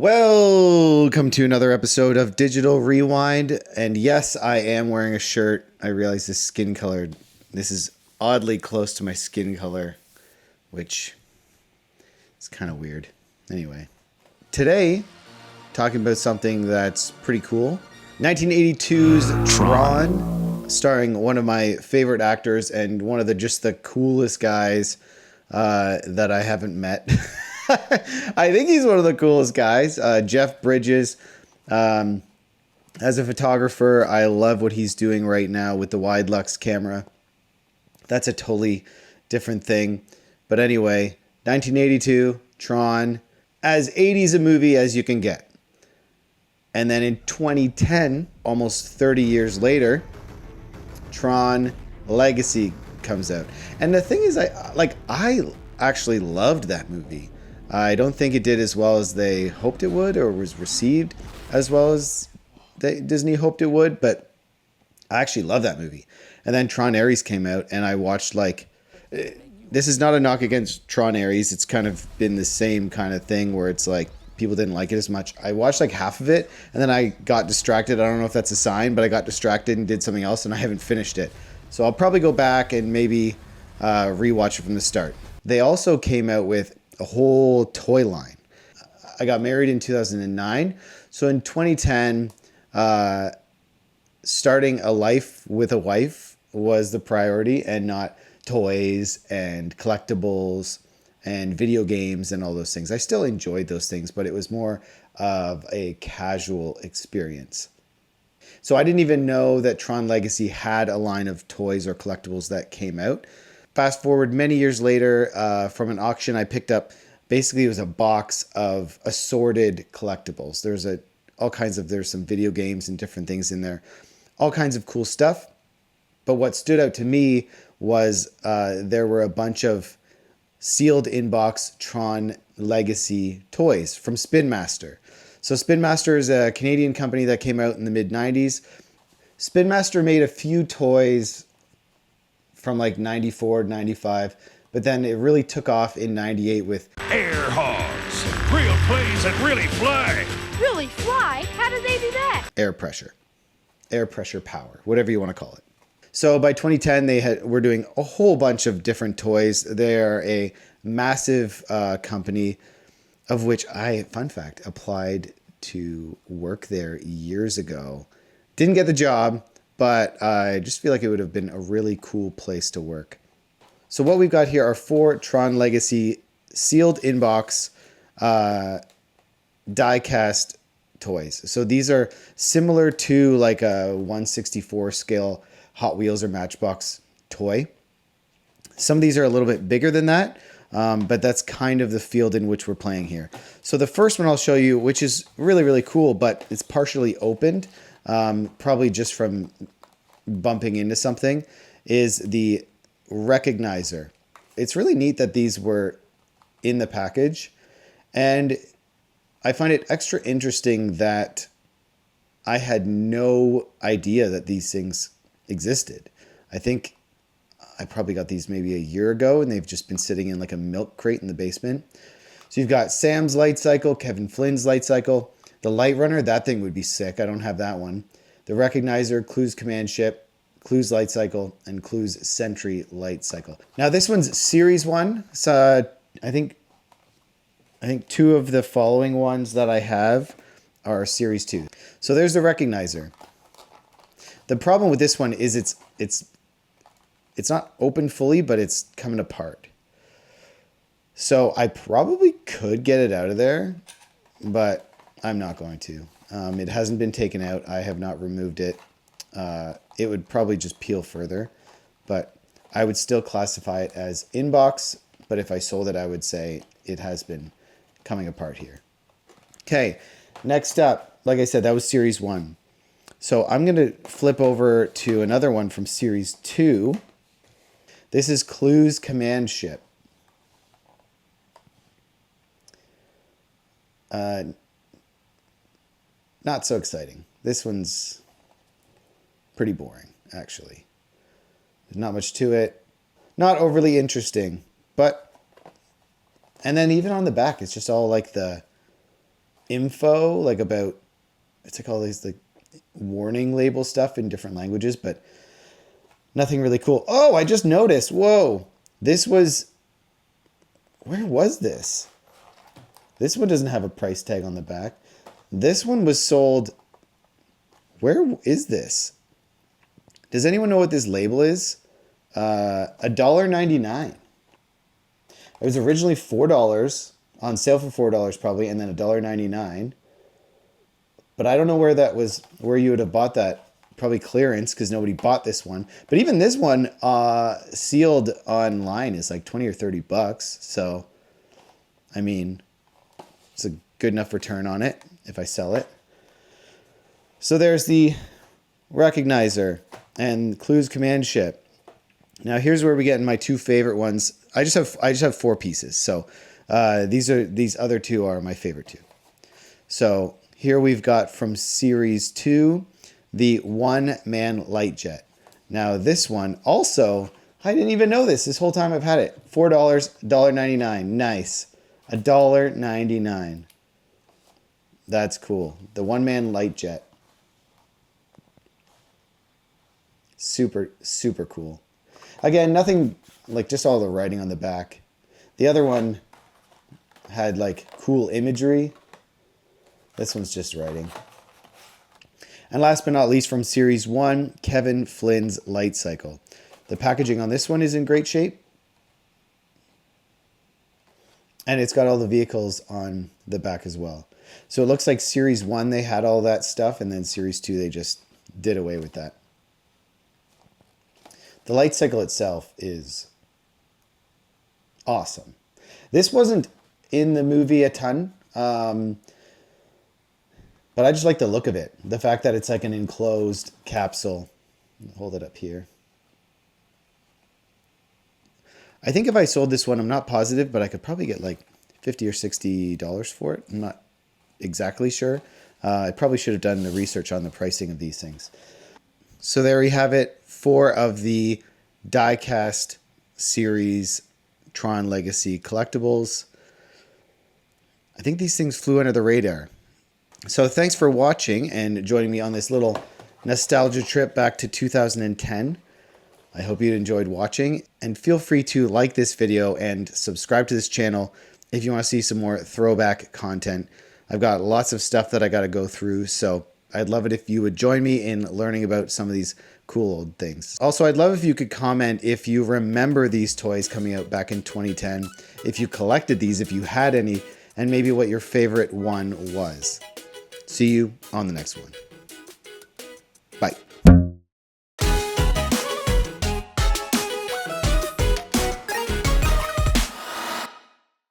Welcome to another episode of Digital Rewind. And yes, I am wearing a shirt. I realize this skin color, this is oddly close to my skin color, which is kind of weird. Anyway, today, talking about something that's pretty cool. 1982's Tron, starring one of my favorite actors and one of the coolest guys that I haven't met. I think he's one of the coolest guys. Jeff Bridges. As a photographer, I love what he's doing right now with the wide lux camera. That's a totally different thing. But anyway, 1982, Tron, as 80s a movie as you can get. And then in 2010, almost 30 years later, Tron Legacy comes out. And the thing is, I actually loved that movie. I don't think it did as well as they hoped it would, or was received as well as Disney hoped it would, but I actually love that movie. And then Tron Ares came out, and I watched, this is not a knock against Tron Ares. It's kind of been the same kind of thing where it's like people didn't like it as much. I watched like half of it, and then I got distracted. I don't know if that's a sign, but I got distracted and did something else, and I haven't finished it. So I'll probably go back and maybe rewatch it from the start. They also came out with a whole toy line. I got married in 2009. So in 2010, starting a life with a wife was the priority, and not toys and collectibles and video games and all those things. I still enjoyed those things, but it was more of a casual experience. So I didn't even know that Tron Legacy had a line of toys or collectibles that came out. Fast forward many years later, from an auction, I picked up, basically it was a box of assorted collectibles. There's some video games and different things in there, all kinds of cool stuff. But what stood out to me was there were a bunch of sealed in-box Tron Legacy toys from Spin Master. So Spin Master is a Canadian company that came out in the mid-90s. Spin Master made a few toys from like 94, 95, but then it really took off in 98 with Air Hogs. Real planes that really fly. Really fly? How do they do that? air pressure power, whatever you want to call it. So by 2010, we're doing a whole bunch of different toys. They're a massive company of which fun fact, applied to work there years ago. Didn't get the job, but I just feel like it would have been a really cool place to work. So what we've got here are 4 Tron Legacy sealed inbox die-cast toys. So these are similar to like a 1/64 scale Hot Wheels or Matchbox toy. Some of these are a little bit bigger than that, but that's kind of the field in which we're playing here. So the first one I'll show you, which is really, really cool, but it's partially opened, probably just from bumping into something, is the recognizer. It's really neat that these were in the package, and I find it extra interesting that I had no idea that these things existed. I think I probably got these maybe a year ago, and they've just been sitting in like a milk crate in the basement. So you've got Sam's light cycle, Kevin Flynn's light cycle, the light runner. That thing would be sick. I don't have that one. The recognizer, Clue's command ship, Clue's light cycle, and Clue's sentry light cycle. Now this one's series 1. So I think 2 of the following ones that I have are series 2. So there's the recognizer. The problem with this one is it's not open fully, but it's coming apart. So I probably could get it out of there, but I'm not going to. It hasn't been taken out. I have not removed it. It would probably just peel further, but I would still classify it as inbox. But if I sold it, I would say it has been coming apart here. Okay, next up, like I said, that was series 1. So I'm going to flip over to another one from series 2. This is Clue's command ship. Not so exciting. This one's pretty boring, actually. There's not much to it. Not overly interesting, but... And then even on the back, it's just all like the info, like about, it's like all these like warning label stuff in different languages, but nothing really cool. Oh, I just noticed. Whoa. This was, where was this? This one doesn't have a price tag on the back. This one was sold, where is this? Does anyone know what this label is? $1.99. It was originally $4, on sale for $4 probably, and then $1.99. But I don't know where that was, where you would have bought that. Probably clearance, because nobody bought this one. But even this one, sealed online, is like 20 or 30 bucks. So, I mean, it's a good enough return on it if I sell it. So there's the recognizer and Clues command ship. Now here's where we get in my two favorite ones. I just have 4 pieces. So these other 2 are my favorite 2. So here we've got from Series 2, the one-man light jet. Now this one also, I didn't even know this whole time I've had it. $4, $1.99. Nice. $1.99. That's cool. The one-man light jet. Super, super cool. Again, nothing, like just all the writing on the back. The other one had like cool imagery. This one's just writing. And last but not least, from Series 1, Kevin Flynn's light cycle. The packaging on this one is in great shape. And it's got all the vehicles on the back as well. So it looks like Series 1, they had all that stuff. And then Series 2, they just did away with that. The light cycle itself is awesome. This wasn't in the movie a ton. But I just like the look of it. The fact that it's like an enclosed capsule. Hold it up here. I think if I sold this one, I'm not positive, but I could probably get like $50 or $60 for it. I'm not exactly sure. I probably should have done the research on the pricing of these things. So there we have it. 4 of the die-cast series Tron Legacy collectibles. I think these things flew under the radar. So thanks for watching and joining me on this little nostalgia trip back to 2010. I hope you enjoyed watching, and feel free to like this video and subscribe to this channel if you want to see some more throwback content. I've got lots of stuff that I got to go through, so I'd love it if you would join me in learning about some of these cool old things. Also, I'd love if you could comment if you remember these toys coming out back in 2010, if you collected these, if you had any, and maybe what your favorite one was. See you on the next one. Bye.